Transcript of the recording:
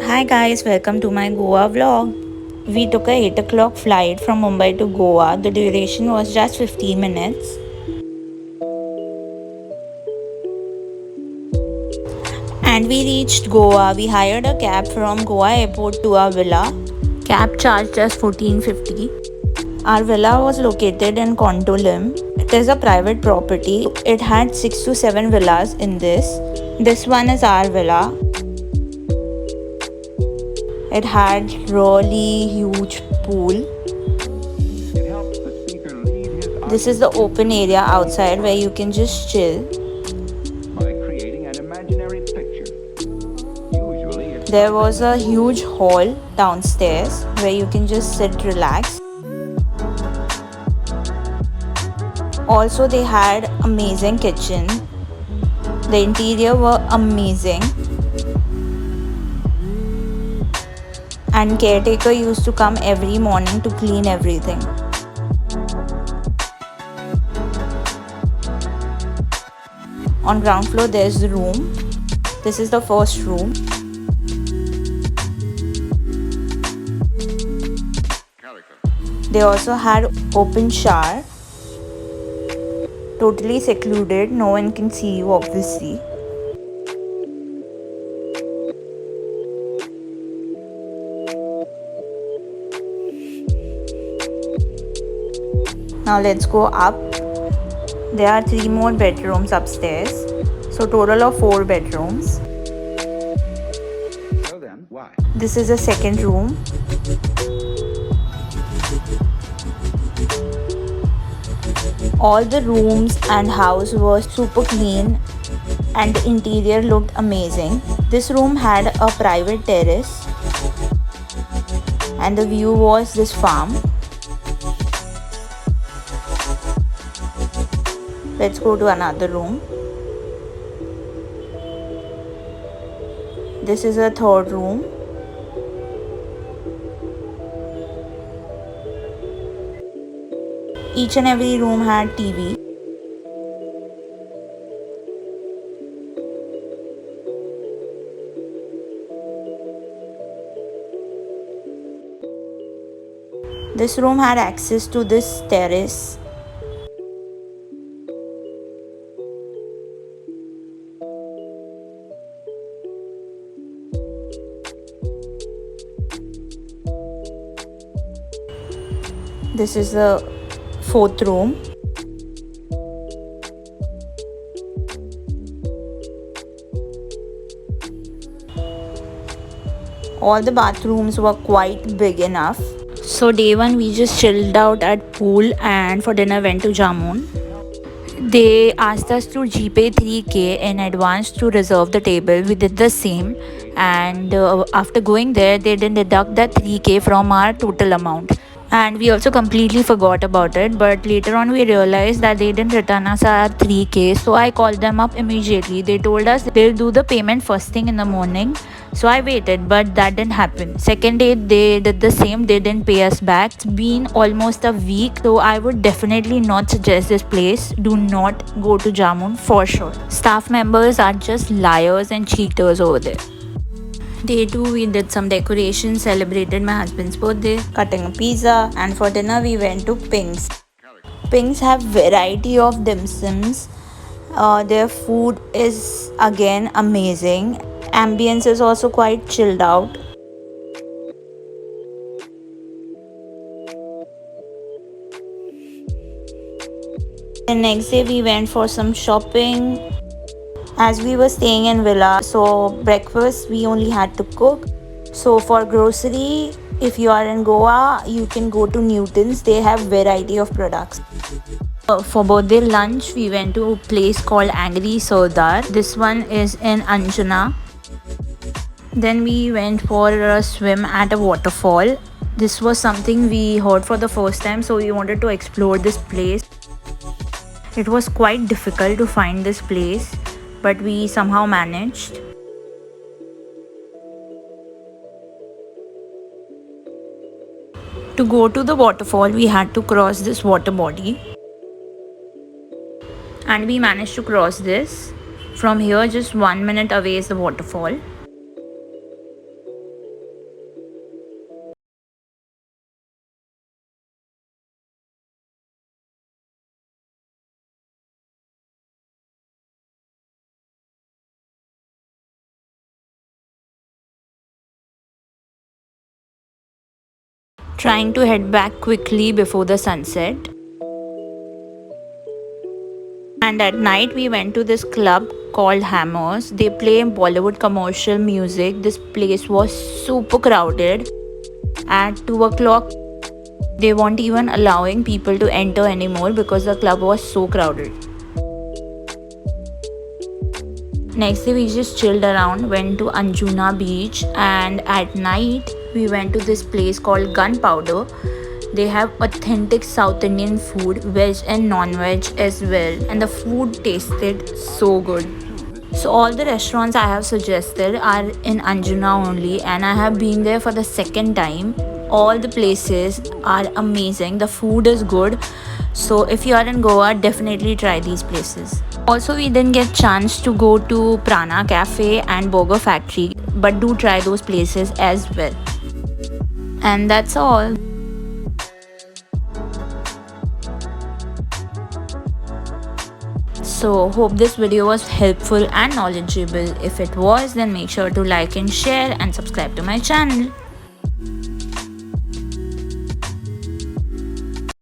Hi guys, welcome to my Goa vlog. We took a 8 o'clock flight from Mumbai to Goa. The duration was just 15 minutes. And we reached Goa. We hired a cab from Goa airport to our villa. Cab charged us 14.50. Our villa was located in Kondolim. It is a private property. It had 6 to 7 villas in this. This one is our villa. It had really huge pool. This is the open area outside where you can just chill. There was a huge hall downstairs where you can just sit, relax. Also, they had amazing kitchen. The interior were amazing. And caretaker used to come every morning to clean everything. On ground floor there's the room. This is the first room. They also had open shower. Totally secluded, no one can see you obviously. Now let's go up. There are 3 more bedrooms upstairs. So total of 4 bedrooms. So then, why? This is the second room. All the rooms and house were super clean and the interior looked amazing. This room had a private terrace and the view was this farm. Let's go to another room. This is a third room. Each and every room had TV. This room had access to this terrace. This is the fourth room. All the bathrooms were quite big enough. So day one we just chilled out at pool and for dinner went to Jamun. They asked us to GPay 3k in advance to reserve the table. We did the same and after going there they didn't deduct that 3k from our total amount. And we also completely forgot about it, but later on we realized that they didn't return us our 3k. So I called them up immediately. They told us they'll do the payment first thing in the morning. So I waited, but that didn't happen. Second day they did the same. They didn't pay us back. It's been almost a week, so I would definitely not suggest this place. Do not go to Jamun for sure. Staff members are just liars and cheaters over there. Day 2 we did some decorations, celebrated my husband's birthday, cutting a pizza, and for dinner we went to Pink's. Pink's have variety of dim sums. Their food is again amazing. Ambience is also quite chilled out. The next day we went for some shopping. As we were staying in villa, so breakfast we only had to cook. So for grocery, if you are in Goa, you can go to Newton's. They have variety of products. For birthday lunch, we went to a place called Angry Sardar. This one is in Anjana. Then we went for a swim at a waterfall. This was something we heard for the first time, so we wanted to explore this place. It was quite difficult to find this place, but we somehow managed. To go to the waterfall, we had to cross this water body. And we managed to cross this. From here, just 1 minute away is the waterfall. trying to head back quickly before the sunset. And at night we went to this club called Hammers. They play Bollywood commercial music. This place was super crowded. At 2 o'clock they weren't even allowing people to enter anymore because the club was so crowded. Next day we just chilled around, went to Anjuna beach, and at night we went to this place called Gunpowder. They have authentic South Indian food, veg and non-veg as well, and the food tasted so good. So all the restaurants I have suggested are in Anjuna only, and I have been there for the second time. All the places are amazing. The food is good. So if you are in Goa, definitely try these places. Also, we didn't get chance to go to Prana Cafe and Burger Factory, but do try those places as well. And that's all. So hope this video was helpful and knowledgeable. If it was, then make sure to like and share and subscribe to my channel.